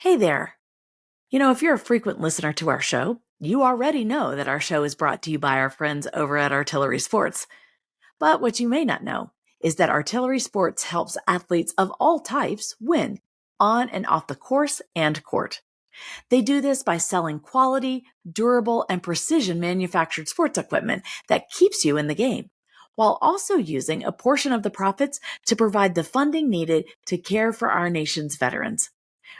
Hey there. If you're a frequent listener to our show, you already know that our show is brought to you by our friends over at Artillery Sports. But what you may not know is that Artillery Sports helps athletes of all types win on and off the course and court. They do this by selling quality, durable, and precision manufactured sports equipment that keeps you in the game, while also using a portion of the profits to provide the funding needed to care for our nation's veterans.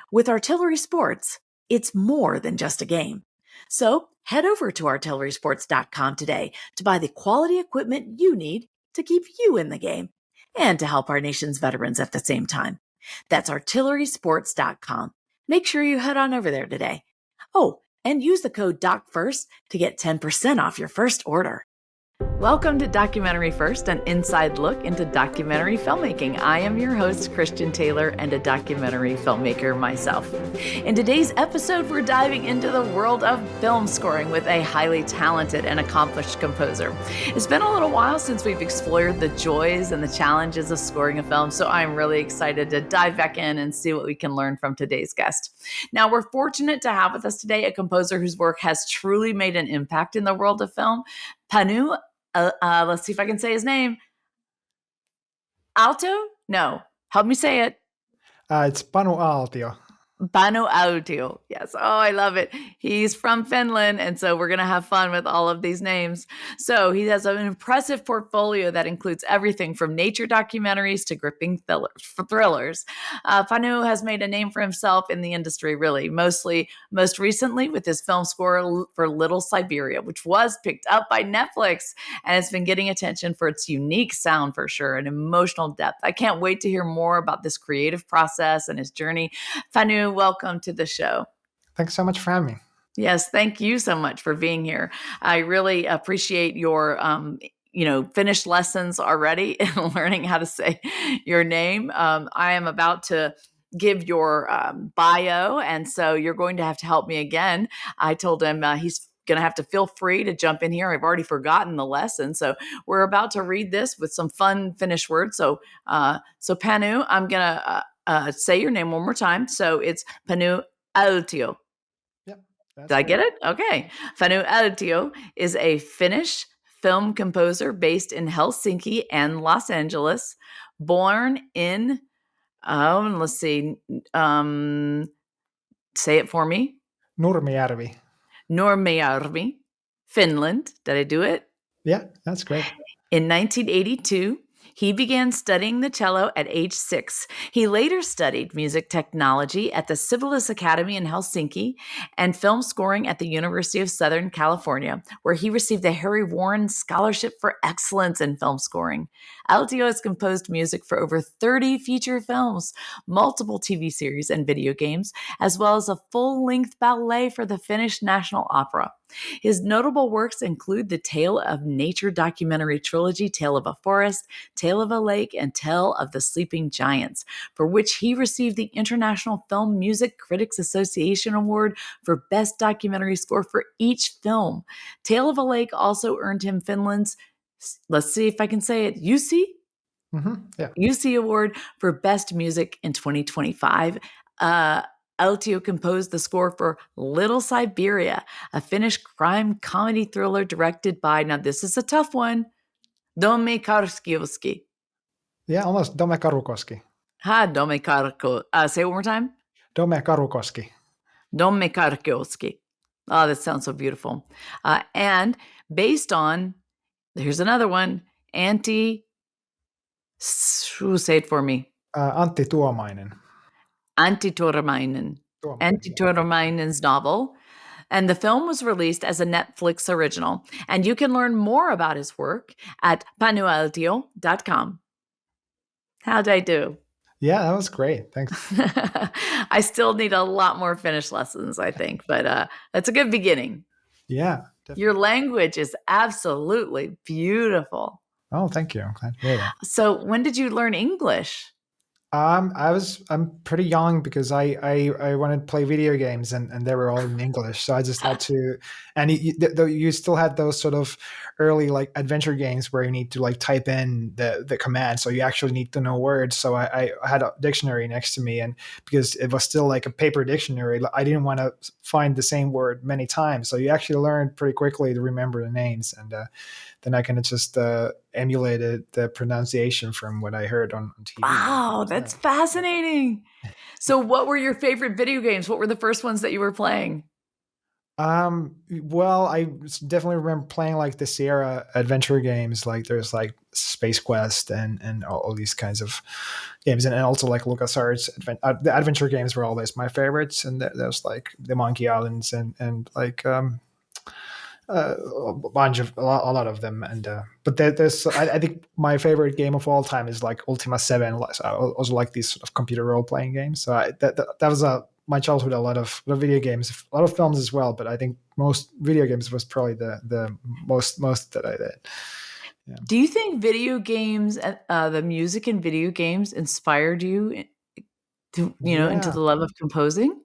With Artillery Sports, it's more than just a game. So head over to artillerysports.com today to buy the quality equipment you need to keep you in the game and to help our nation's veterans at the same time. That's artillerysports.com. Make sure you head on over there today. Oh, and use the code DOCFIRST to get 10% off your first order. Welcome to Documentary First, an inside look into documentary filmmaking. I am your host, Christian Taylor, and a documentary filmmaker myself. In today's episode, we're diving into the world of film scoring with a highly talented and accomplished composer. It's been a little while since we've explored the joys and the challenges of scoring a film, so I'm really excited to dive back in and see what we can learn from today's guest. Now, we're fortunate to have with us today a composer whose work has truly made an impact in the world of film, Panu. Let's see if I can say his name. Aaltio? No. Help me say it. It's Panu Aaltio. Panu Aaltio. Yes. Oh, I love it. He's from Finland. And so we're going to have fun with all of these names. So he has an impressive portfolio that includes everything from nature documentaries to gripping thrillers. Panu has made a name for himself in the industry, really, most recently with his film score for Little Siberia, which was picked up by Netflix. And it's been getting attention for its unique sound, for sure, and emotional depth. I can't wait to hear more about this creative process and his journey. Panu, welcome to the show. Thanks so much for having me. Yes, thank you so much for being here. I really appreciate your Finnish lessons already and learning how to say your name. I am about to give your bio, and so you're going to have to help me again. I told him he's going to have to feel free to jump in here. I've already forgotten the lesson, so we're about to read this with some fun Finnish words. So Panu, I'm going to say your name one more time. So it's Panu Aaltio. Yep. Did I get it? Okay. Panu Aaltio is a Finnish film composer based in Helsinki and Los Angeles, born in, let's see, say it for me. Nurmijärvi, Finland. Did I do it? Yeah, that's great. In 1982, he began studying the cello at age 6. He later studied music technology at the Sibelius Academy in Helsinki and film scoring at the University of Southern California, where he received the Harry Warren Scholarship for Excellence in Film Scoring. Aaltio has composed music for over 30 feature films, multiple TV series and video games, as well as a full-length ballet for the Finnish National Opera. His notable works include the Tale of Nature documentary trilogy, Tale of a Forest, Tale of a Lake, and Tale of the Sleeping Giants, for which he received the International Film Music Critics Association Award for Best Documentary Score for each film. Tale of a Lake also earned him Finland's, let's see if I can say it, UC? Mm-hmm. Yeah. UC Award for Best Music in 2025. Aaltio composed the score for Little Siberia, a Finnish crime comedy thriller directed by, now this is a tough one, Dome Karskioski. Yeah, almost Dome Karukoski. Dome Karko. Say it one more time. Dome Karukoski. Dome Karkioski. Oh, that sounds so beautiful. And based on, here's another one, say it for me. Antti Tuomainen. Antti Tuomainen's novel. And the film was released as a Netflix original. And you can learn more about his work at panuaaltio.com. How'd I do? Yeah, that was great. Thanks. I still need a lot more Finnish lessons, I think, but that's a good beginning. Yeah. Definitely. Your language is absolutely beautiful. Oh, thank you. I'm glad to hear that. So when did you learn English? I'm pretty young because I wanted to play video games and they were all in English, so I just had to. And you still had those sort of early like adventure games where you need to like type in the command, so you actually need to know words. So I had a dictionary next to me, and because it was still like a paper dictionary, I didn't want to find the same word many times. So you actually learned pretty quickly to remember the names, and then I kind of just emulated the pronunciation from what I heard on TV. And Wow, yeah. that's fascinating. So, what were your favorite video games? What were the first ones that you were playing? Well, definitely remember playing like the Sierra adventure games. Like there's like Space Quest and all these kinds of games, and also like LucasArts. The adventure games were always my favorites, and there's like the Monkey Islands and like a bunch of a lot of them. And but there's I think my favorite game of all time is like Ultima 7. So I also like these sort of computer role playing games. So that was my childhood. A lot of video games, a lot of films as well, but I think most video games was probably the most that I did. Yeah. Do you think video games, the music in video games inspired you to, into Yeah. the love of composing?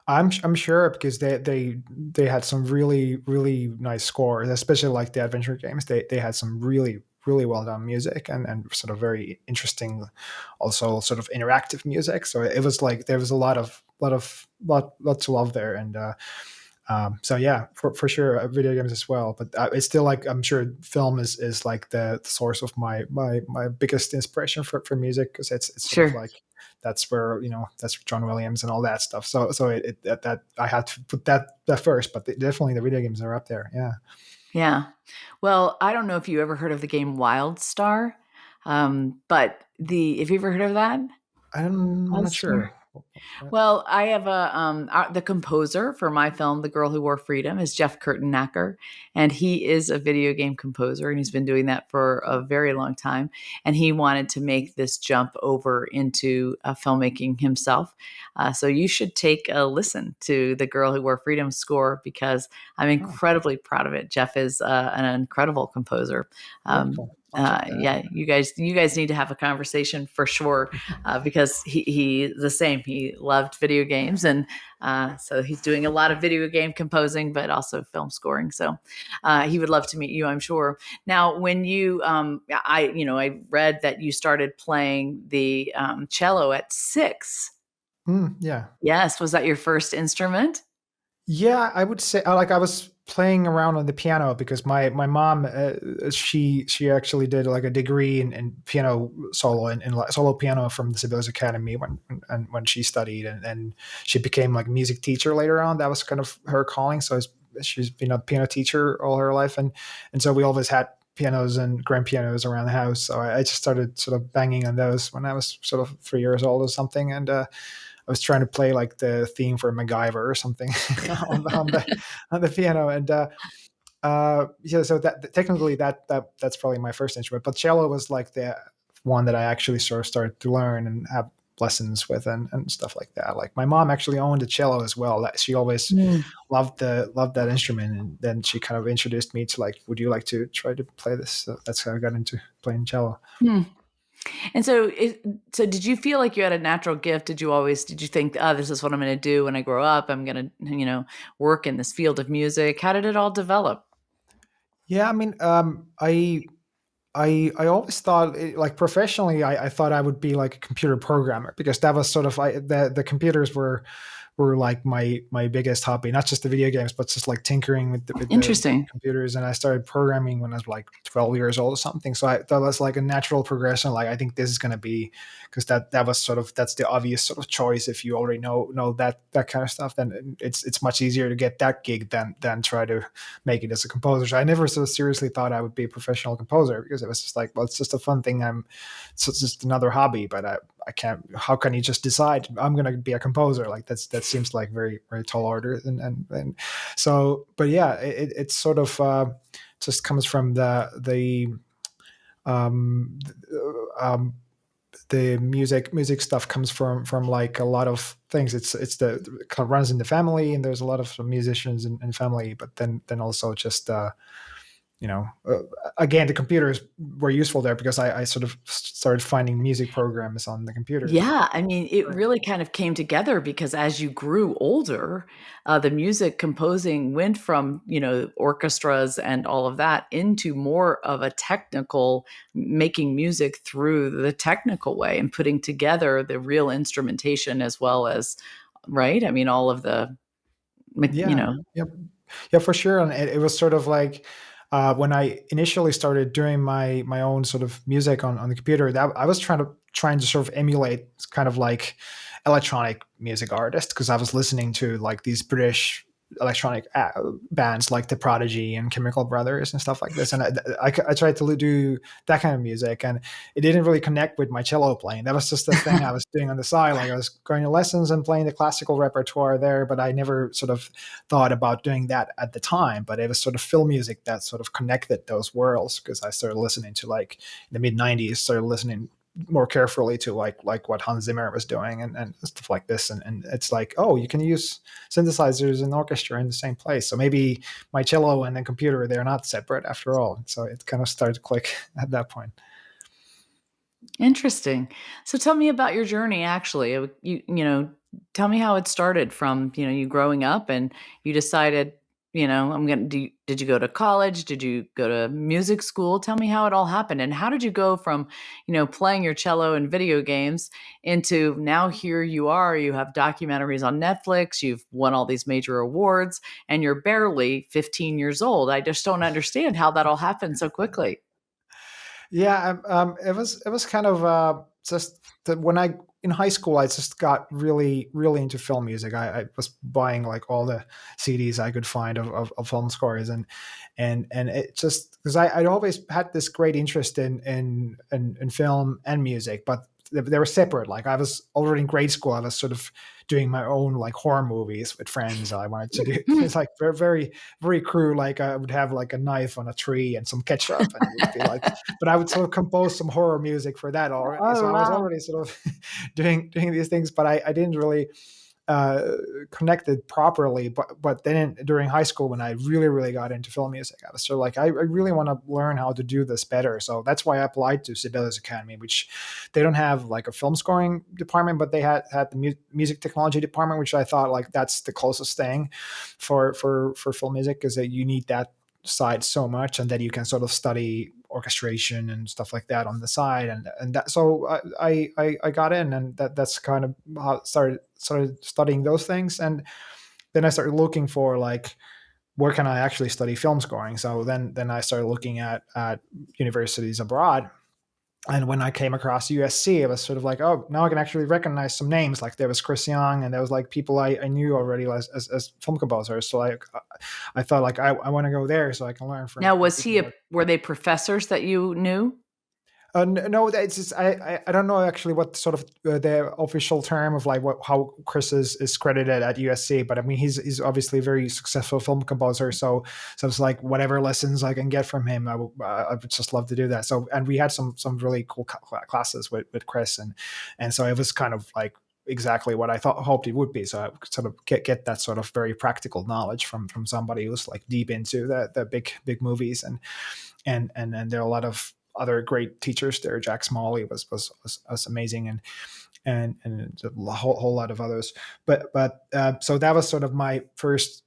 I'm sure because they had some really nice scores, especially like the adventure games. They had some really well done music and sort of very interesting, also sort of interactive music. So it was like there was a lot to love there. And so yeah, for sure, video games as well. But it's still like I'm sure film is like the source of my biggest inspiration for music, because it's sort of Sure. like that's where that's John Williams and all that stuff. So that I had to put that first, but definitely the video games are up there. Yeah. Yeah. Well, I don't know if you ever heard of the game WildStar, but have you ever heard of that? I'm not WildStar. sure. What? Well, I have the composer for my film, The Girl Who Wore Freedom, is Jeff Kurtenacker, and he is a video game composer, and he's been doing that for a very long time. And he wanted to make this jump over into filmmaking himself. So you should take a listen to The Girl Who Wore Freedom score because I'm Oh, incredibly proud of it. Jeff is an incredible composer. very Um, cool. I'll check that out. yeah, you guys need to have a conversation for sure because he the same. He loved video games, and so he's doing a lot of video game composing, but also film scoring. So he would love to meet you, I'm sure. Now, when I read that you started playing the cello at 6. Yeah. Yes, was that your first instrument? Yeah, I would say like I was playing around on the piano because my mom she actually did like a degree in piano solo and like solo piano from the Sibelius Academy when she studied, and she became like a music teacher later on. That was kind of her calling. So she's been a piano teacher all her life, and so we always had pianos and grand pianos around the house. So I just started sort of banging on those when I was sort of 3 years old or something, and I was trying to play like the theme for MacGyver or something on the piano, and yeah. So that technically that's probably my first instrument, but cello was like the one that I actually sort of started to learn and have lessons with and stuff like that. Like my mom actually owned a cello as well. She always Mm. loved that instrument, and then she kind of introduced me to like, would you like to try to play this? So that's how I got into playing cello. Hmm. And so did you feel like you had a natural gift? Did you think, oh, this is what I'm going to do when I grow up? I'm going to, work in this field of music. How did it all develop? Yeah, I mean, I always thought like professionally I thought I would be like a computer programmer, because that was sort of the computers were like my biggest hobby, not just the video games but just like tinkering with the Interesting. computers. And I started programming when I was like 12 years old or something, so that was like a natural progression. Like I think this is going to be, because that was sort of, that's the obvious sort of choice. If you already know that kind of stuff, then it's much easier to get that gig than try to make it as a composer. So I never sort of seriously thought I would be a professional composer, because it was just like, well, it's just a fun thing. It's just another hobby, but I can't. How can you just decide I'm going to be a composer? Like that seems like very very tall order, and so. But yeah, it's sort of just comes from um, um, the music stuff comes from like a lot of things. It's the it kind of runs in the family, and there's a lot of musicians in family, but then also just again, the computers were useful there because I sort of started finding music programs on the computer. Yeah, I mean, it really kind of came together because as you grew older, the music composing went from, orchestras and all of that into more of a technical, making music through the technical way and putting together the real instrumentation as well as, right? I mean, all of the, you Yeah, know, yeah, yeah, for sure. And it was sort of like when I initially started doing my own sort of music on the computer, that I was trying to sort of emulate kind of like electronic music artists because I was listening to like these British electronic bands like the Prodigy and Chemical Brothers and stuff like this, and I tried to do that kind of music, and it didn't really connect with my cello playing. That was just the thing I was doing on the side. Like I was going to lessons and playing the classical repertoire there, but I never sort of thought about doing that at the time. But it was sort of film music that sort of connected those worlds because I started listening to like in the mid 90s, started listening more carefully to like what Hans Zimmer was doing and stuff like this. And it's like, oh, you can use synthesizers and orchestra in the same place. So maybe my cello and the computer, they're not separate after all. So it kind of started to click at that point. Interesting. So tell me about your journey actually. Tell me how it started from, you growing up and you decided, I'm going to do did you go to college? Did you go to music school? Tell me how it all happened and how did you go from, playing your cello in video games into now here you are, you have documentaries on Netflix, you've won all these major awards and you're barely 15 years old. I just don't understand how that all happened so quickly. Yeah, it was kind of just that when I in high school I just got really into film music. I was buying like all the CDs I could find of film scores and it just because I'd always had this great interest in film and music, but they were separate. Like I was already in grade school, I was sort of doing my own like horror movies with friends. I wanted to do it's like very crude. Like I would have like a knife on a tree and some ketchup, and it would be like but I would sort of compose some horror music for that already. So Oh, I was wow. already sort of doing these things, but I didn't really connect it properly. But then during high school, when I really got into film music, I was sort of like, I really want to learn how to do this better. So that's why I applied to Sibelius Academy, which they don't have like a film scoring department, but they had the music technology department, which I thought like that's the closest thing for film music because you need that side so much and then you can sort of study orchestration and stuff like that on the side and that so I got in and that's kind of how I started studying those things and then I started looking for like where can I actually study film scoring. So then I started looking at universities abroad, and when I came across USC, it was sort of like, oh, now I can actually recognize some names. Like there was Chris Young, and there was like people I knew already as film composers. So I thought like I want to go there so I can learn Now, from was people. he a were they professors that you knew? No, it's just, I don't know actually what sort of the official term of like how Chris is credited at USC, but I mean he's obviously a very successful film composer. So it's like whatever lessons I can get from him, I would just love to do that. So and we had some really cool classes with Chris, and so it was kind of like exactly what I thought hoped it would be. So I could sort of get that sort of very practical knowledge from somebody who's like deep into the big movies and there are a lot of other great teachers there. Jack Smalley was amazing, and a whole lot of others. But so that was sort of my first.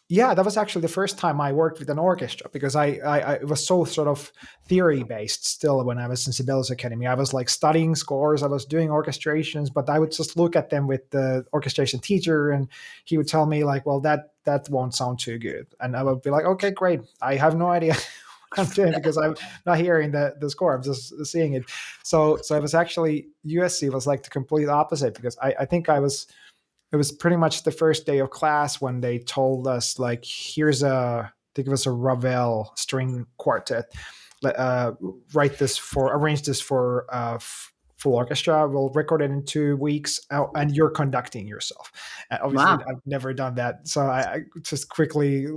Yeah, that was actually the first time I worked with an orchestra because I was so sort of theory based still when I was in Sibelius Academy. I was like studying scores, I was doing orchestrations, but I would just look at them with the orchestration teacher, and he would tell me like, "Well, that won't sound too good," and I would be like, "Okay, great. I have no idea." What I'm doing because I'm not hearing the score. I'm just seeing it. So it was actually USC was like the complete opposite because I think it was pretty much the first day of class when they told us like here's I think it was a Ravel string quartet, uh, arrange this for full orchestra. We'll record it in 2 weeks, and you're conducting yourself. And obviously Wow. I've never done that, so I just quickly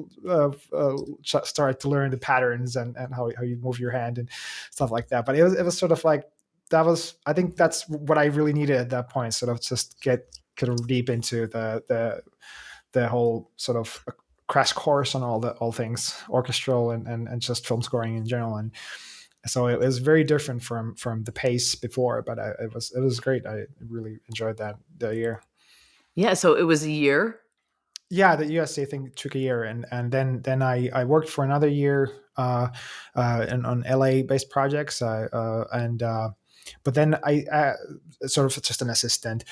started to learn the patterns and how you move your hand and stuff like that. But it was sort of like that was, I think that's what I really needed at that point, sort of just get kind of deep into the whole sort of crash course on all things orchestral and just film scoring in general. And so it was very different from the pace before, but it was great. I really enjoyed that year. Yeah, so it was a year. Yeah, the USC thing took a year, and then I worked for another year on LA based projects, and but then I sort of just an assistant.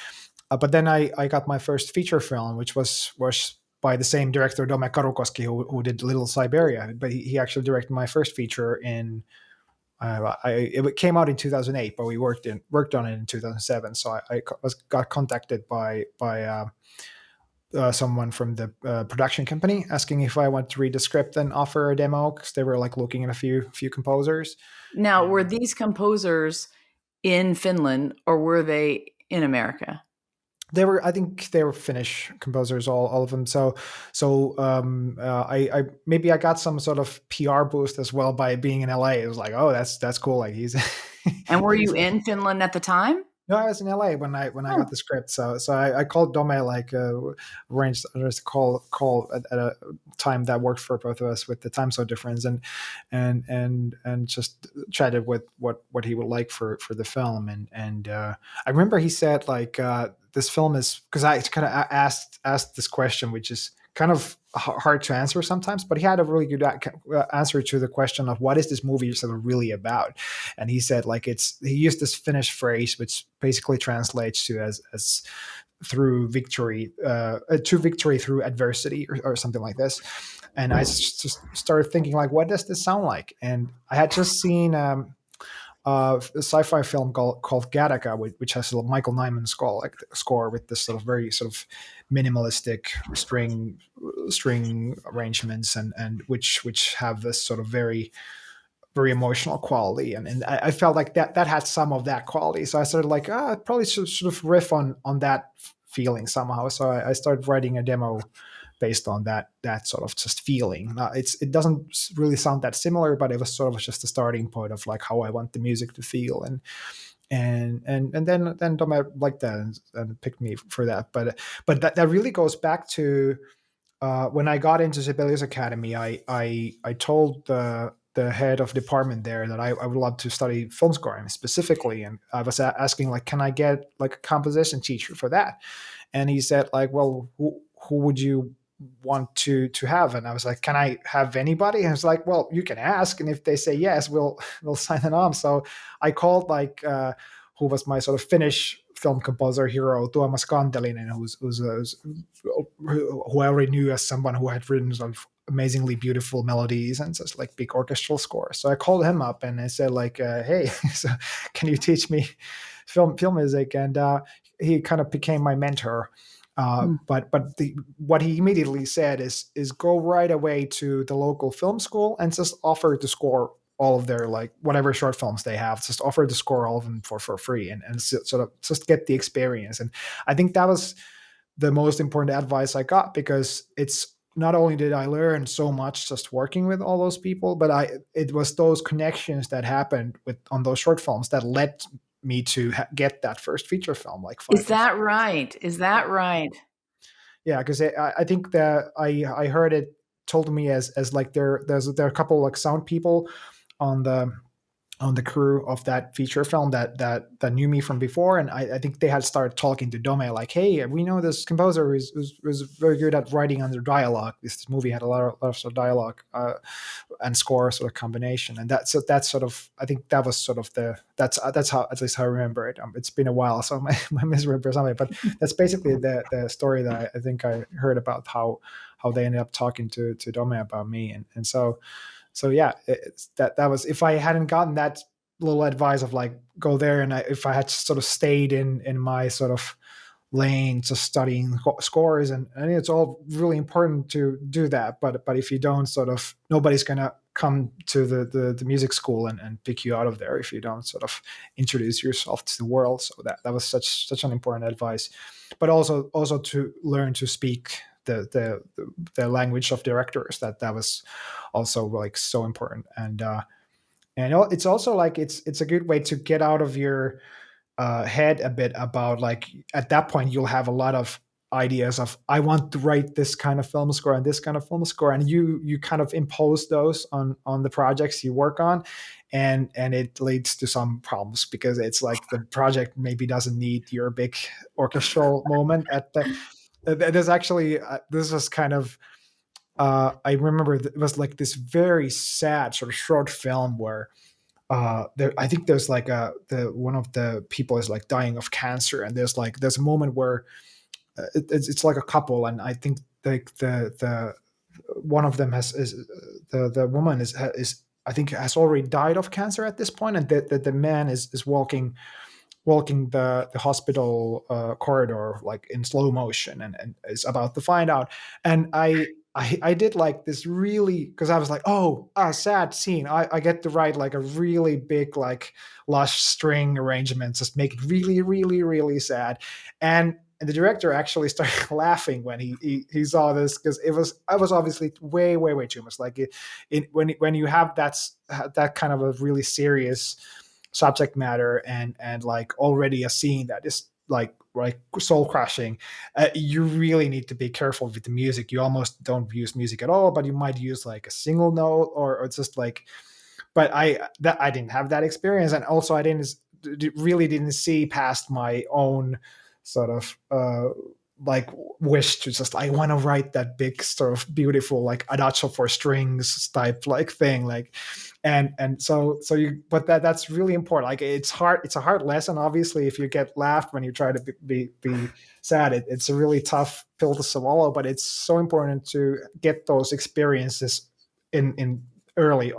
But then I got my first feature film, which was by the same director Dome Karukoski who did Little Siberia, but he actually directed my first feature in. It came out in 2008, but we worked on it in 2007. So I got contacted by someone from the production company asking if I want to read the script and offer a demo because they were like looking at a few composers. Now, were And these composers in Finland or were they in America? I think they were Finnish composers, all of them. I maybe I got some sort of PR boost as well by being in LA. It was like, oh, that's cool. Like he's And were you in Finland at the time? No, I was in LA when I got Oh. the script. So I called Dome, like arranged just a call at a time that worked for both of us with the time zone difference, and just chatted with what he would like for the film. And I remember he said like this film is, because I kind of asked this question, which is kind of hard to answer sometimes, but he had a really good answer to the question of what is this movie sort of really about. And he said like he used this Finnish phrase which basically translates to as through victory, to victory through adversity, or something like this. And I just started thinking like, what does this sound like? And I had just seen a sci-fi film called Gattaca, which has a Michael Nyman score with this sort of very sort of minimalistic string arrangements, and which have this sort of very emotional quality, and I felt like that had some of that quality. So I started like, I probably should sort of riff on that feeling somehow. So I started writing a demo based on that sort of just feeling. It doesn't really sound that similar, but it was sort of just a starting point of like how I want the music to feel. And then Doma liked that and picked me for that. But that really goes back to when I got into Sibelius Academy. I told the head of department there that I would love to study film scoring specifically, and I was asking like, can I get like a composition teacher for that? And he said like, well, who would you want to have? And I was like, can I have anybody? And I was like, well, you can ask, and if they say yes, we'll sign it on. So I called like who was my sort of Finnish film composer hero, Tuomas Kantelinen, who I already knew as someone who had written sort of amazingly beautiful melodies and just like big orchestral scores. So I called him up and I said like, hey, so can you teach me film music? And he kind of became my mentor. Hmm. But what he immediately said is go right away to the local film school and just offer to score all of their like whatever short films they have. Just offer to score all of them for free, and sort of just get the experience. And I think that was the most important advice I got, because it's not only did I learn so much just working with all those people, but it was those connections that happened on those short films that led me to get that first feature film like Is 5 years. that right? Is that right? Yeah, because I think that I heard it told to me as like there are a couple like sound people on the crew of that feature film that knew me from before, and I think they had started talking to Dome like, hey, we know this composer was very good at writing under dialogue. This movie had a lot of sort of dialogue and score sort of combination, and that's sort of, I think that was sort of that's how, at least how I remember it. It's been a while, so my misremember something, but that's basically the story that I think I heard about how they ended up talking to Dome about me, and so yeah, that was, if I hadn't gotten that little advice of like go there, and if I had sort of stayed in my sort of lane just studying scores, and it's all really important to do that, but if you don't, sort of nobody's gonna come to the music school and pick you out of there if you don't sort of introduce yourself to the world. So that was such an important advice, but also to learn to speak the language of directors. That was also like so important. And it's also like it's a good way to get out of your head a bit about like, at that point you'll have a lot of ideas of I want to write this kind of film score and this kind of film score, and you kind of impose those on the projects you work on, and it leads to some problems because it's like the project maybe doesn't need your big orchestral moment at the. There's actually this was kind of I remember it was like this very sad sort of short film where I think there's like the one of the people is like dying of cancer, and there's a moment where it's like a couple, and I think like the one of them is the woman is I think has already died of cancer at this point, and the man is walking the hospital corridor like in slow motion, and is about to find out. And I did like this really, because I was like, oh, a sad scene. I get to write like a really big like lush string arrangement, just make it really really really sad. And the director actually started laughing when he saw this, because I was obviously way way way too much like when you have that kind of a really serious subject matter, and like already a scene that is like soul crushing, you really need to be careful with the music. You almost don't use music at all, but you might use like a single note, or just like. But I didn't have that experience, and also I really didn't see past my own sort of like wish to just I want to write that big sort of beautiful like adagio for strings type like thing, like. And so you, but that's really important. Like it's a hard lesson obviously if you get laughed when you try to be sad. It's a really tough pill to swallow, but it's so important to get those experiences in early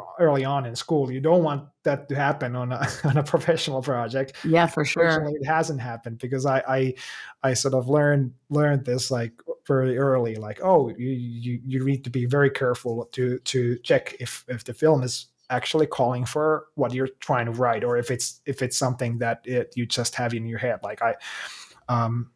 on in school. You don't want that to happen on a on a professional project. Yeah, for sure. Fortunately, it hasn't happened, because I sort of learned this like very early. Like, oh, you need to be very careful to check if the film is actually calling for what you're trying to write, or if it's something that you just have in your head. Like um,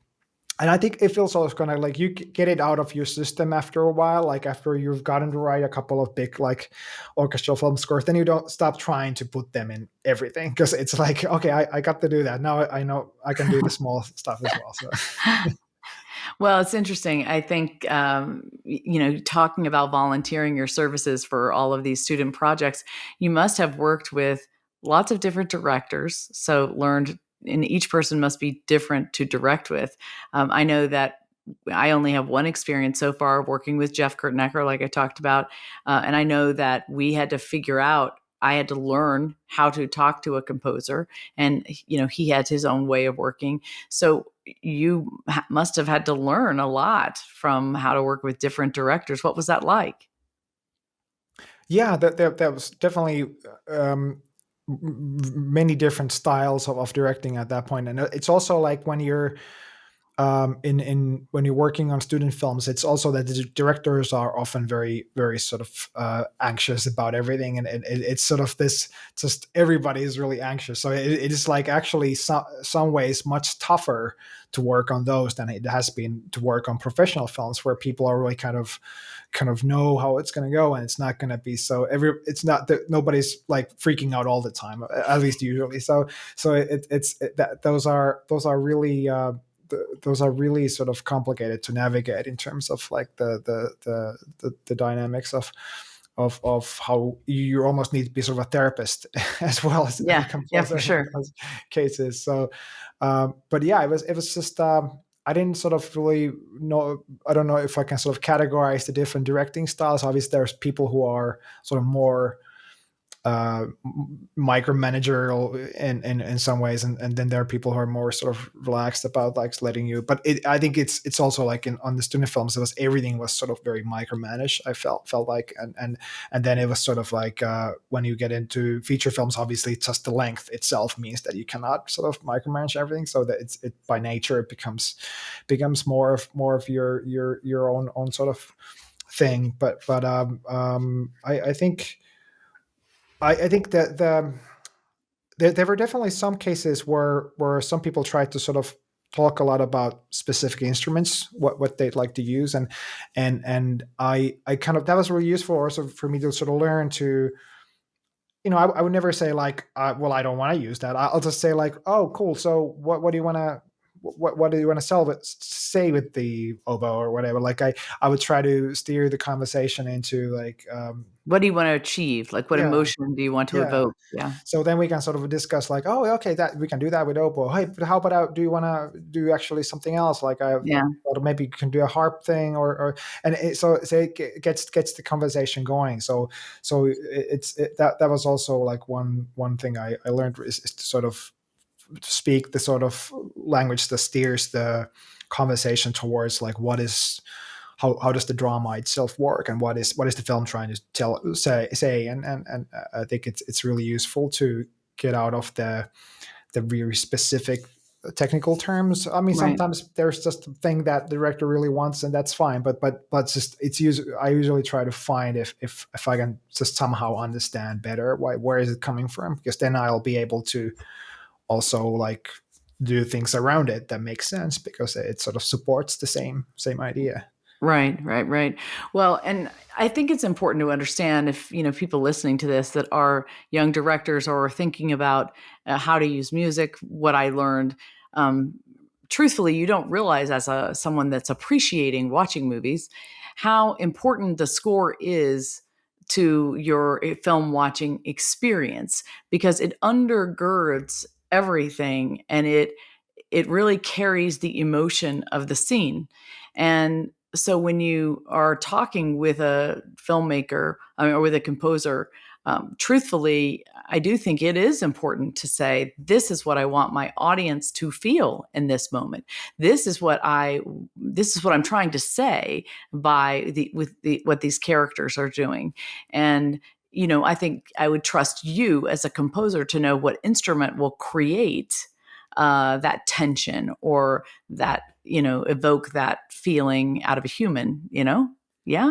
and I think it feels also kind of like you get it out of your system after a while, like after you've gotten to write a couple of big like orchestral film scores, then you don't stop trying to put them in everything, because it's like, okay, I got to do that now. I know I can do the small stuff as well. So Well, it's interesting. I think, talking about volunteering your services for all of these student projects, you must have worked with lots of different directors. So learned, and each person must be different to direct with. I know that I only have one experience so far working with Jeff Kurtnecker, like I talked about. And I know that we had to figure out, I had to learn how to talk to a composer, and he had his own way of working. So you must have had to learn a lot from how to work with different directors. What was that like? yeah, that was definitely many different styles of directing at that point. And it's also like when you're in when you're working on student films, it's also that the directors are often very very sort of anxious about everything, and it's sort of this, just everybody is really anxious. So it is like actually some ways much tougher to work on those than it has been to work on professional films, where people are really kind of know how it's going to go, and it's not going to be so it's not that nobody's like freaking out all the time, at least usually. So that those are really those are really sort of complicated to navigate in terms of like the dynamics of how you almost need to be sort of a therapist as well as a Yeah, yeah, composer for in sure. those cases. So, but yeah, it was just I didn't sort of really know. I don't know if I can sort of categorize the different directing styles. Obviously, there's people who are sort of more micromanagerial in some ways, and then there are people who are more sort of relaxed about like letting you. But I think it's also like on the student films, it was everything was sort of very micromanaged. I felt like, and then it was sort of like when you get into feature films, obviously just the length itself means that you cannot sort of micromanage everything. So that it by nature it becomes more of your own sort of thing. But I think. I think that there were definitely some cases where some people tried to sort of talk a lot about specific instruments, what they'd like to use, and I kind of, that was really useful also for me to sort of learn to, I would never say like, well, I don't want to use that. I'll just say like, oh, cool. So what do you want to what do you want to say with the oboe or whatever. Like I would try to steer the conversation into like What do you want to achieve? Like, what yeah, emotion do you want to yeah. evoke? Yeah. So then we can sort of discuss like, oh, okay, that we can do that with oboe. Hey, but how about do you want to do actually something else? Like I Yeah. thought maybe you can do a harp thing or and so it gets the conversation going. So that was also like one thing I learned is to sort of speak the sort of language that steers the conversation towards like what is how does the drama itself work and what is the film trying to say and I think it's really useful to get out of the very specific technical terms. I mean, Right. sometimes there's just a thing that the director really wants, and that's fine. But just I usually try to find if I can just somehow understand better where is it coming from, because then I'll be able to also like do things around it that make sense because it sort of supports the same idea. Right, right, right. Well, and I think it's important to understand if, people listening to this that are young directors or are thinking about how to use music, what I learned. Um, Truthfully, you don't realize as someone that's appreciating watching movies how important the score is to your film watching experience, because it undergirds everything, and it really carries the emotion of the scene. And so when you are talking with a filmmaker, or with a composer, truthfully, I do think it is important to say, this is what I want my audience to feel in this moment. This is what I'm trying to say by what these characters are doing. And I think I would trust you as a composer to know what instrument will create that tension, or that evoke that feeling out of a human. Yeah. Yeah.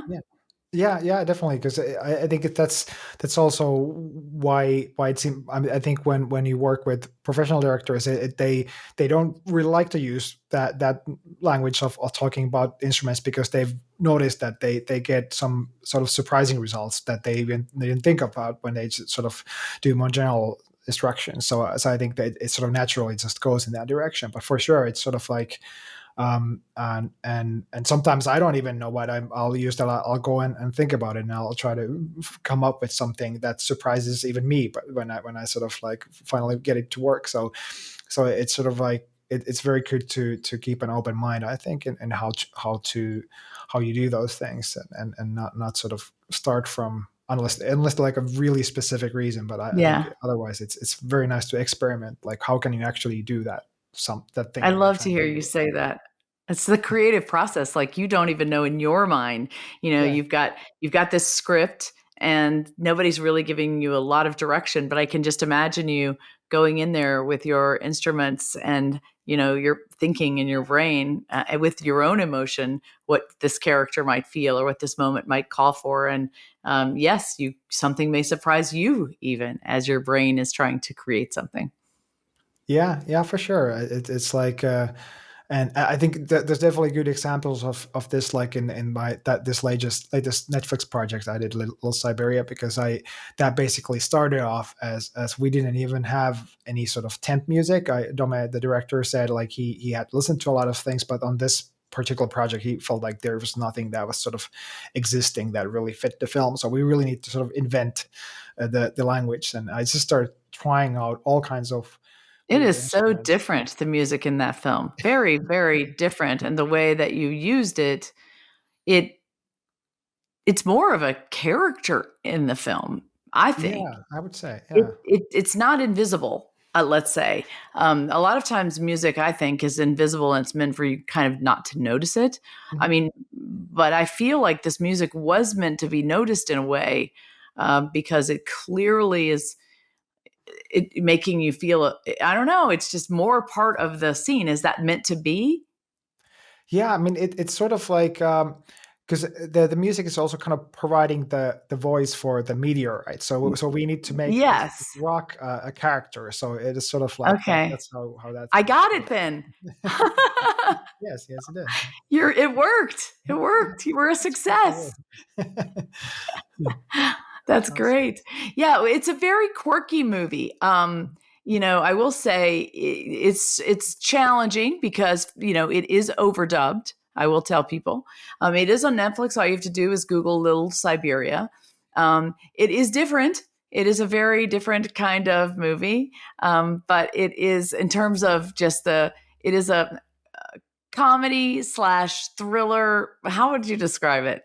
Yeah, definitely. Because I think that's also why it seems. I mean, I think when you work with professional directors, they don't really like to use that language of talking about instruments, because they've noticed that they get some sort of surprising results that they didn't think about when they just sort of do more general instructions. So I think that it sort of naturally just goes in that direction. But for sure, it's sort of like and sometimes I don't even know what I'll use that. I'll go in and think about it, and I'll try to come up with something that surprises even me. But when I sort of like finally get it to work, so it's sort of like it's very good to keep an open mind, I think, and how you do those things, and not sort of start from unless like a really specific reason. But I think Yeah. otherwise it's very nice to experiment. Like how can you actually do that thing I that you're love to trying hear to you do. say that. It's the creative process. Like, you don't even know in your mind, Yeah. you've got this script, and nobody's really giving you a lot of direction, but I can just imagine you going in there with your instruments, and you're thinking in your brain, with your own emotion, what this character might feel or what this moment might call for. And yes, you something may surprise you even as your brain is trying to create something. Yeah, for sure. It's like, and I think that there's definitely good examples of this, like in my this latest Netflix project I did, Little Siberia, because I that basically started off as we didn't even have any sort of temp music. Dome, the director, said like he had listened to a lot of things, but on this particular project he felt like there was nothing that was sort of existing that really fit the film. So we really need to sort of invent the language, and I just started trying out all kinds of It weird is so instruments. different, the music in that film. Very, very different. And the way that you used it, it it's more of a character in the film, I think. Yeah, I would say, It yeah. it's not invisible, let's say. A lot of times music, I think, is invisible, and it's meant for you kind of not to notice it. I Mhm. mean, but I feel like this music was meant to be noticed in a way, because it clearly is making you feel, I don't know, it's just more part of the scene. Is that meant to be? Yeah, I mean, it's sort of like because the music is also kind of providing the voice for the meteor, right? So we need to make Yes. rock a character. So it is sort of like that. Okay. That's how that I thing got it works. then. Yes, it did. It worked. It Yeah, worked. You were a that's good to success. hear. That's Awesome. great. Yeah, it's a very quirky movie. I will say it's challenging because it is overdubbed. I will tell people, it is on Netflix. All you have to do is Google Little Siberia. It is different. It is a very different kind of movie, but it is in terms of just it is a comedy slash thriller. How would you describe it?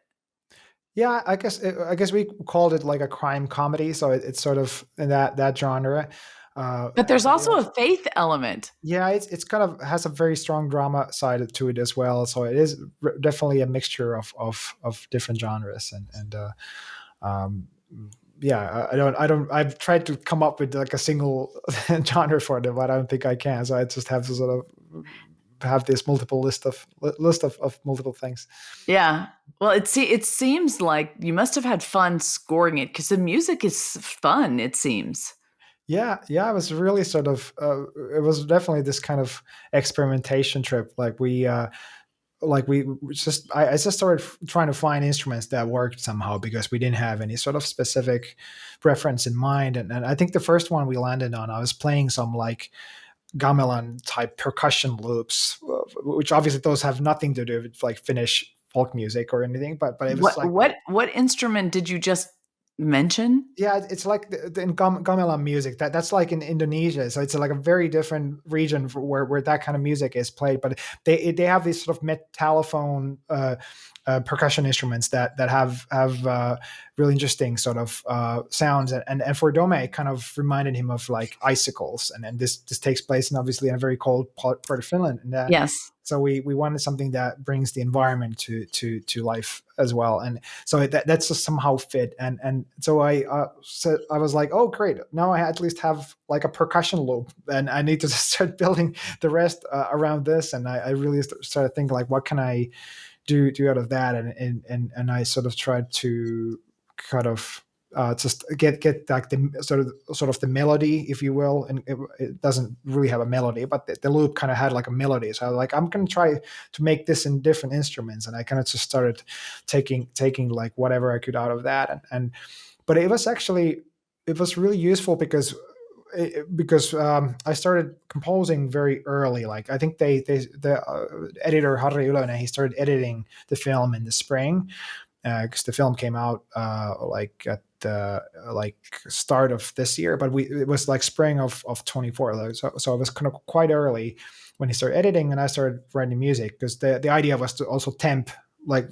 Yeah, I guess we called it like a crime comedy, so it's sort of in that genre. But there's But also a faith element. yeah, it's kind of has a very strong drama side to it as well. So it is definitely a mixture of different genres and um, yeah, I've tried to come up with like a single genre for them, but I don't think I can. So I just have to sort of have this multiple list of multiple things. Yeah. Well, it seems like you must have had fun scoring it because the music is fun. It seems. Yeah, it was really sort of it was definitely this kind of experimentation trip. I just started trying to find instruments that worked somehow because we didn't have any sort of specific reference in mind. And I think the first one we landed on, I was playing some like gamelan type percussion loops, which obviously those have nothing to do with like Finnish folk music or anything, but it was What like, what what instrument did you just mention? yeah, it's like in gamelan music. That's like in Indonesia, so it's like a very different region for where that kind of music is played. But they have these sort of metallophone percussion instruments that have really interesting sort of sounds. And for Dome, it kind of reminded him of like icicles. And this takes place in obviously in a very cold part of Finland. And Yes. so we wanted something that brings the environment to life as well, and so that's just somehow fit. And so I was like, oh great, now I at least have like a percussion loop, and I need to start building the rest around this. And I really started thinking like, what can I do out of that, and I sort of tried to kind of just get like the sort of the melody, if you will. And it doesn't really have a melody, but the loop kind of had like a melody. So I was like, I'm gonna try to make this in different instruments, and I kind of just started taking like whatever I could out of that. And but it was really useful because I started composing very early. Like I think the editor Harri Ylönen, he started editing the film in the spring, because the film came out like at the like start of this year, but it was like spring of 24. Like, so it was kind of quite early when he started editing, and I started writing music, because the idea was to also temp like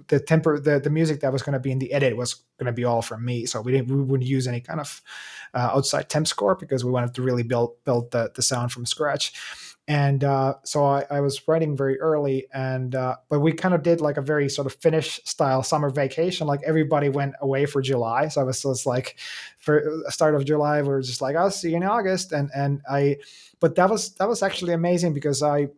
the music that was going to be in the edit was going to be all from me. So we wouldn't use any kind of outside temp score, because we wanted to really build the sound from scratch. And so I was writing very early, and but we kind of did like a very sort of Finnish style summer vacation. Like everybody went away for July, so I was just like, for start of July, we were just like, I'll see you in August. But that was actually amazing, because I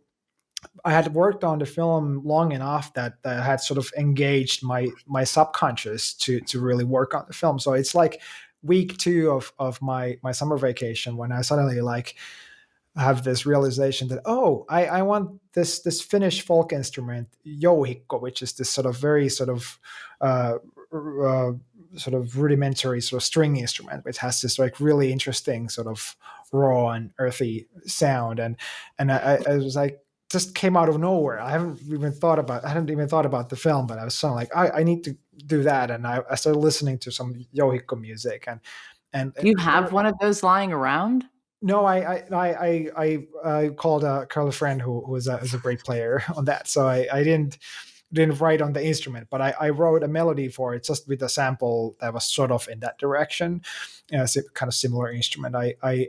had worked on the film long enough that I had sort of engaged my subconscious to really work on the film. So it's like week 2 of my summer vacation, when I suddenly like have this realization that, oh, I want this Finnish folk instrument jouhikko, which is this sort of very uh, uh, sort of rudimentary sort of string instrument, which has this like really interesting sort of raw and earthy sound. And I was like, just came out of nowhere. I hadn't even thought about the film, but I was sort of like, I need to do that. And I started listening to some jouhikko music, and Do you have one of those lying around? no, I called a friend who is a great player on that. So I didn't write on the instrument, but I wrote a melody for it, just with a sample that was sort of in that direction, kind of similar instrument. I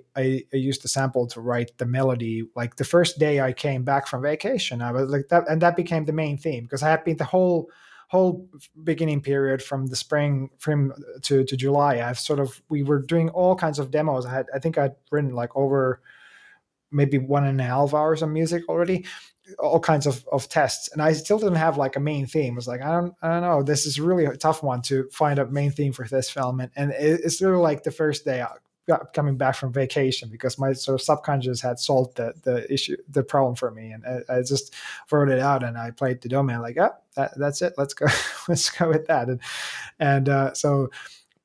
used the sample to write the melody. Like the first day I came back from vacation, I was like that, and that became the main theme, because I had been the whole beginning period from the spring from to July. We were doing all kinds of demos. I think I'd written like over maybe 1.5 hours of music already, all kinds of tests, and I still didn't have like a main theme. I was like, I don't know, this is really a tough one to find a main theme for this film. And it's literally like the first day I got coming back from vacation, because my sort of subconscious had solved the problem for me. And I just wrote it out, and I played the domain like, oh, that's it, let's go let's go with that. And so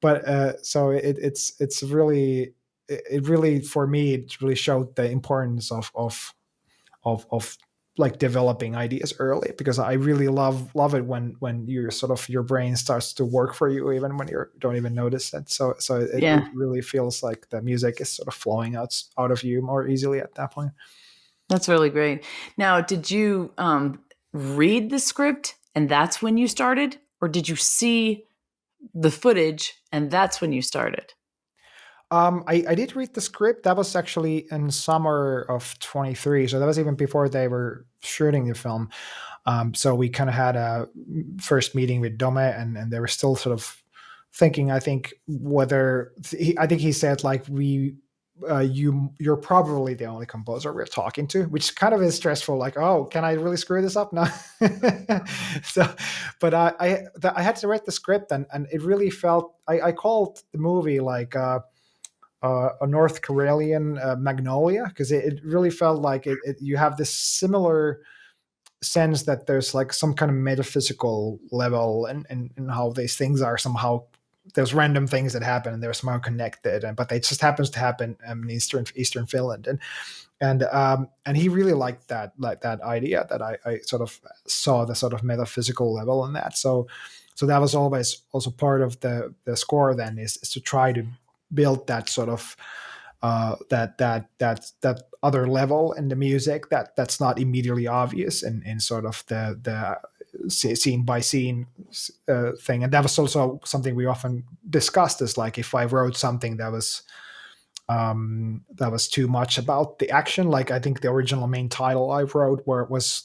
but so it's really it really, for me, it really showed the importance of like developing ideas early, because I really love it when you sort of your brain starts to work for you even when you don't even notice it. So it Yeah, really feels like the music is sort of flowing out of you more easily at that point. that's really great. Now, did you read the script and that's when you started, or did you see the footage and that's when you started? I did read the script. That was actually in summer of 23. So that was even before they were shooting the film. So we kind of had a first meeting with Dome, and they were still sort of thinking, I think, I think he said, like, you're probably the only composer we're talking to, which kind of is stressful. Like, oh, can I really screw this up now? So, but I had to read the script, and it really felt, I called the movie like, a North Korean Magnolia, because it really felt like you have this similar sense that there's like some kind of metaphysical level, and how these things are somehow, there's random things that happen and they're somehow connected, but it just happens to happen in Eastern Finland, and he really liked that idea, that I sort of saw the sort of metaphysical level in that. So that was always also part of the score then, is to try to build that sort of that other level in the music that's not immediately obvious in sort of the scene by scene thing. And that was also something we often discussed, is like, if I wrote something that was too much about the action, like I think the original main title I wrote, where it was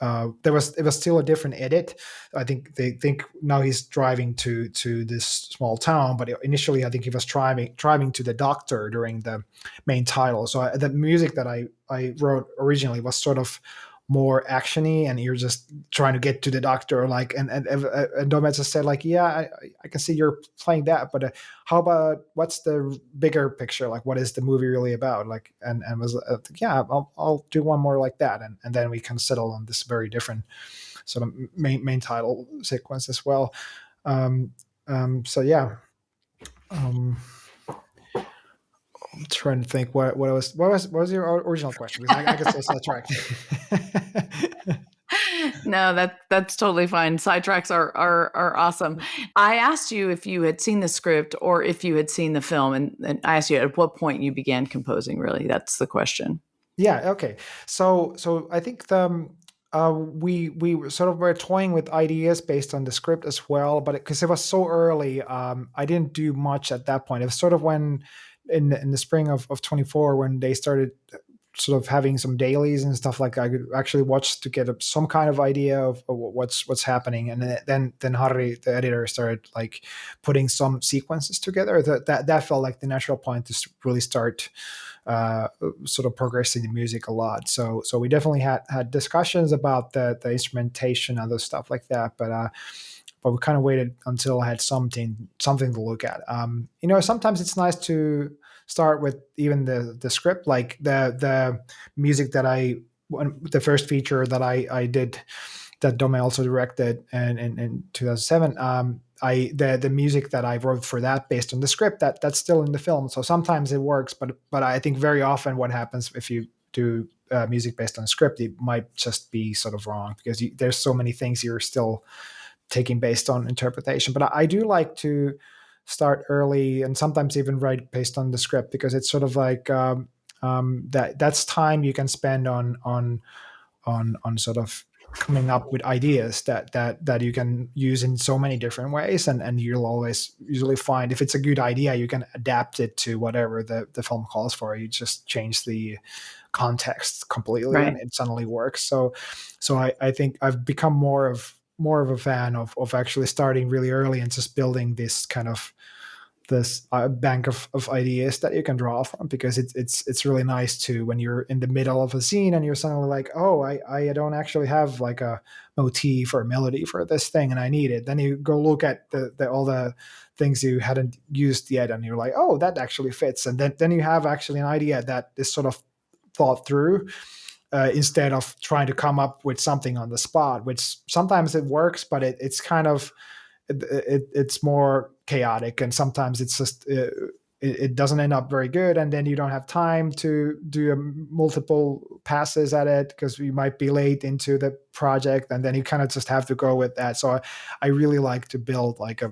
it was still a different edit. I think they think now he's driving to this small town, but initially I think he was driving to the doctor during the main title. So the music that I wrote originally was sort of more actiony, and you're just trying to get to the doctor, like, and Domez just said, like, yeah, I can see you're playing that, but how about, what's the bigger picture, like, what is the movie really about, like, and was yeah, I'll do one more like that, and then we can settle on this very different sort of main title sequence as well. um so yeah. um I'm trying to think what was your original question, because I get so sidetracked. No, that's totally fine. Sidetracks are awesome. I asked you if you had seen the script or if you had seen the film, and I asked you at what point you began composing. Really, that's the question. Yeah. Okay. So I think we sort of were toying with ideas based on the script as well, but because it was so early, I didn't do much at that point. It was sort of when in the spring of 24, when they started sort of having some dailies and stuff, like I could actually watch to get some kind of idea of what's happening, and then Harry, the editor, started like putting some sequences together. That felt like the natural point to really start uh, sort of progressing the music a lot. So we definitely had discussions about the instrumentation and other stuff like that, but we kind of waited until I had something to look at. Sometimes it's nice to start with even the script, like the music that the first feature that I did, that Dome also directed, and in 2007. The music that I wrote for that, based on the script, that's still in the film. So sometimes it works, but I think very often what happens if you do music based on script, it might just be sort of wrong, because there's so many things you're still taking based on interpretation. But I do like to start early, and sometimes even write based on the script, because it's sort of like that's time you can spend on sort of coming up with ideas that you can use in so many different ways, and you'll always usually find, if it's a good idea, you can adapt it to whatever the film calls for. You just change the context completely, and Right. it suddenly works. So I think I've become more of a fan of actually starting really early and just building this kind of this bank of ideas that you can draw from, because it's really nice to, when you're in the middle of a scene and you're suddenly like, oh, I don't actually have like a motif or a melody for this thing, and I need it. Then you go look at the all the things you hadn't used yet, and you're like, oh, that actually fits, and then you have actually an idea that is sort of thought through, instead of trying to come up with something on the spot, which sometimes it works, but it's kind of it's more chaotic, and sometimes it's just it doesn't end up very good, and then you don't have time to do multiple passes at it because you might be late into the project, and then you kind of just have to go with that. So I really like to build like a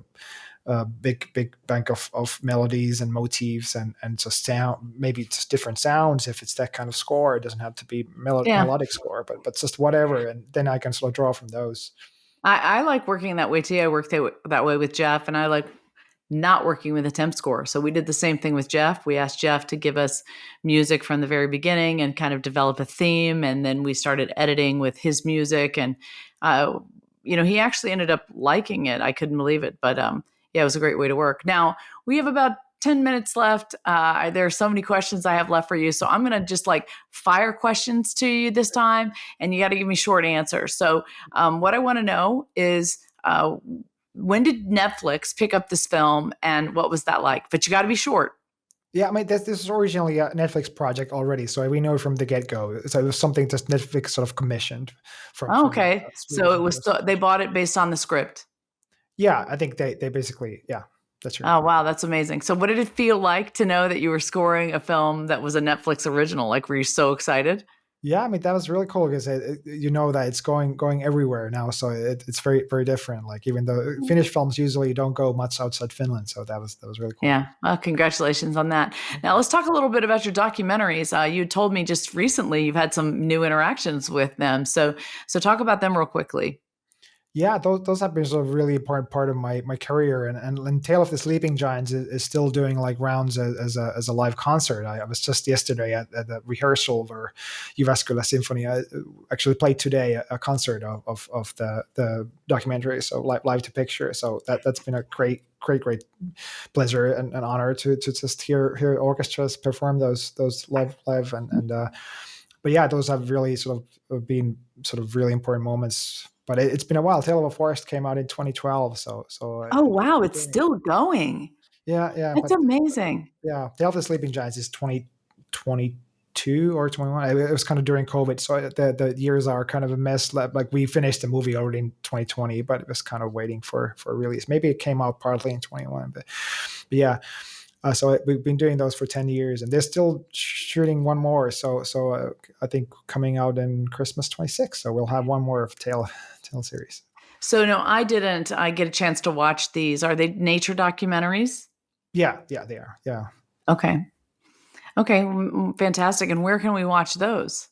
big bank of melodies and motifs and just sound, maybe just different sounds if it's that kind of score. It doesn't have to be Yeah. melodic score, but just whatever, and then I can sort of draw from those. I like working that way too. I worked that way with Jeff, and I like not working with a temp score. So we did the same thing with Jeff. We asked Jeff to give us music from the very beginning and kind of develop a theme, and then we started editing with his music. And uh, he actually ended up liking it. I couldn't believe it, but yeah, it was a great way to work. Now we have about 10 minutes left. There are so many questions I have left for you. So I'm going to just like fire questions to you this time, and you got to give me short answers. So, what I want to know is when did Netflix pick up this film and what was that like? But you got to be short. Yeah, I mean, this is originally a Netflix project already, so we know from the get go. So it was something that Netflix sort of commissioned Oh, from okay. So it Swedish was, investors. they bought it based on the script. Yeah, I think they basically, yeah, that's true. Oh, wow. That's amazing. So, what did it feel like to know that you were scoring a film that was a Netflix original? Like, were you so excited? Yeah, I mean that was really cool because you know that it's going everywhere now, so it's very different. Like even though Finnish films usually don't go much outside Finland, so that was really cool. Yeah. Well, congratulations on that. Now, let's talk a little bit about your documentaries. You told me just recently you've had some new interactions with them. So talk about them real quickly. Yeah, those have been sort of really important part of my career, and Tale of the Sleeping Giants is still doing like rounds as a live concert. I was just yesterday at the rehearsal where Jyväskylä Symphony actually played today a concert of the documentary, so live to picture. So that's been a great pleasure and honor to just hear orchestras perform those live and but yeah, those have really sort of been sort of really important moments. But it's been a while. Tale of a Forest came out in 2012, so Oh, wow. it's It's still going. yeah. That's But amazing. yeah, Tale of the Sleeping Giants is 2022 or 21. It was kind of during COVID, so the years are kind of a mess. Like we finished the movie already in 2020, but it was kind of waiting for release. Maybe it came out partly in 21, but yeah. So we've been doing those for 10 years, and they're still shooting one more. So I think coming out in Christmas 26. So we'll have one more of Tale series. So, no, I didn't. I get a chance to watch these. Are they nature documentaries? Yeah, they are. Yeah. Okay. Okay. Fantastic. And where can we watch those?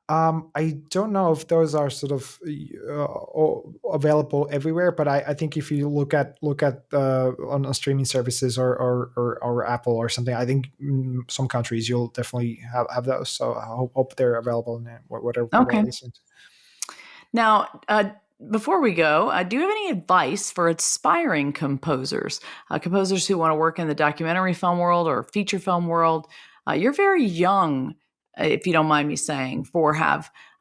I don't know if those are sort of available everywhere, but I think if you look at on streaming services or Apple or something, I think some countries you'll definitely have those. So I hope they're available in whatever people are Okay. listening to. Now, before we go, do you have any advice for aspiring composers who want to work in the documentary film world or feature film world? You're very young, if you don't mind me saying, for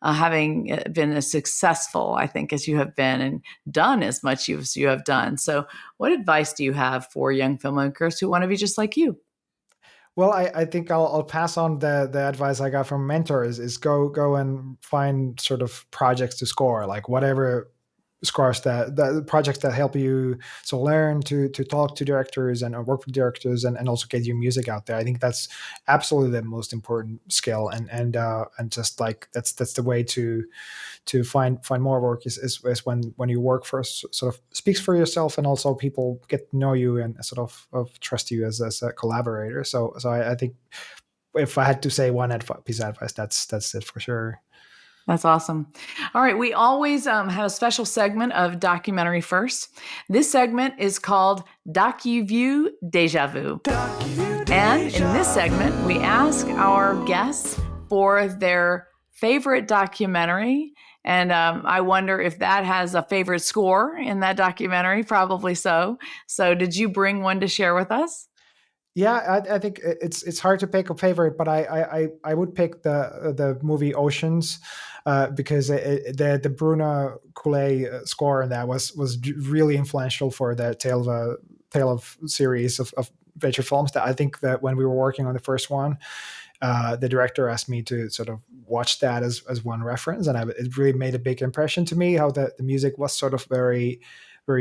having been as successful, I think, as you have been and done as much as you have done. So, what advice do you have for young filmmakers who want to be just like you? Well, I think I'll pass on the advice I got from mentors is go and find sort of projects to score, like whatever scores that the projects that help you so learn to talk to directors and work with directors and also get your music out there. I think that's absolutely the most important skill, and just like that's the way to find more work is when you work first sort of speaks for yourself, and also people get to know you and sort of trust you as a collaborator. So I think if I had to say one piece of advice, that's it for sure. That's awesome. All right. We always have a special segment of Documentary First. This segment is called DocuView Deja Vu. And in this segment, we ask our guests for their favorite documentary. And I wonder if that has a favorite score in that documentary. Probably so. So, did you bring one to share with us? Yeah, I think it's hard to pick a favorite, but I would pick the movie Oceans because the Bruna Coulet score in that was really influential for the Tale of series of feature films. That I think that when we were working on the first one, the director asked me to sort of watch that as one reference, and it really made a big impression to me how the music was sort of very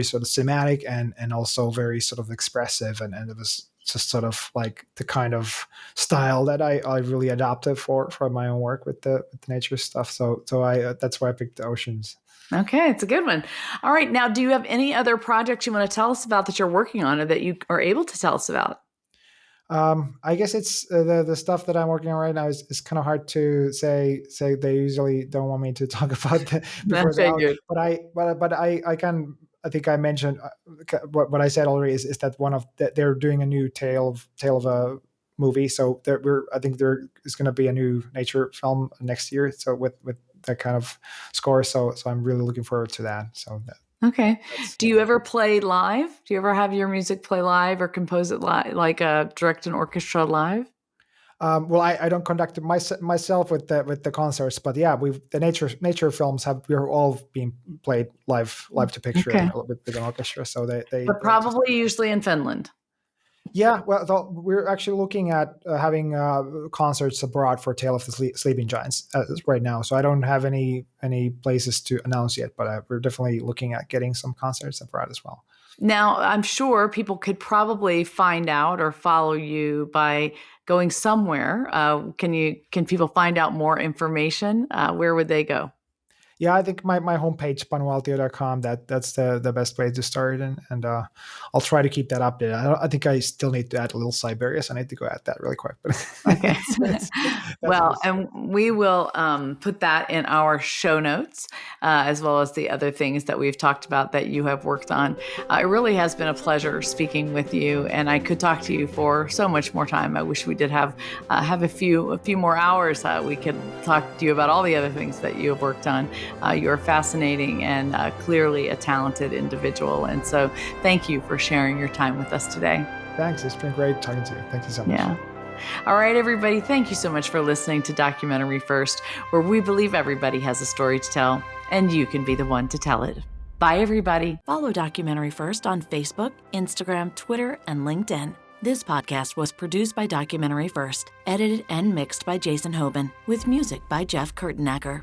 sort of cinematic and also very sort of expressive, and it was just sort of like the kind of style that I really adopted for my own work with the nature stuff. So that's why I picked the oceans. Okay, it's a good one. All right, now, do you have any other projects you want to tell us about that you're working on or that you are able to tell us about? I guess it's the stuff that I'm working on right now is kind of hard to say. They usually don't want me to talk about I before it's out, figured. but I can. I think I mentioned what I said already is that they're doing a new tale of a movie. So I think there is going to be a new nature film next year. So with that kind of score. So I'm really looking forward to that. So Okay. that's Do you ever play live? Do you ever have your music play live or compose it live, like direct an orchestra live? well, I don't conduct it myself with the concerts, but yeah, the nature films we're all being played live to picture Okay. with an orchestra. So they But just probably usually in Finland. yeah. Well, we're actually looking at having concerts abroad for Tale of the Sleeping Giants right now. So I don't have any places to announce yet, but we're definitely looking at getting some concerts abroad as well. Now, I'm sure people could probably find out or follow you by going somewhere. Can people find out more information? Where would they go? Yeah, I think my homepage, panualtio.com, that's the best way to start. And I'll try to keep that updated. I think I still need to add a little Siberius. I need to go add that really quick. But Okay. that's Well, just, and we will put that in our show notes, as well as the other things that we've talked about that you have worked on. It really has been a pleasure speaking with you, and I could talk to you for so much more time. I wish we did have a few more hours. We could talk to you about all the other things that you have worked on. You're fascinating and clearly a talented individual, and so thank you for sharing your time with us today. thanks. It's been great talking to you. Thank you so much. Yeah. All right, everybody, thank you so much for listening to Documentary First, where we believe everybody has a story to tell, and you can be the one to tell it. Bye, everybody. Follow Documentary First on Facebook, Instagram, Twitter, and LinkedIn. This podcast was produced by Documentary First, edited and mixed by Jason Hoban, with music by Jeff Kurtenacker.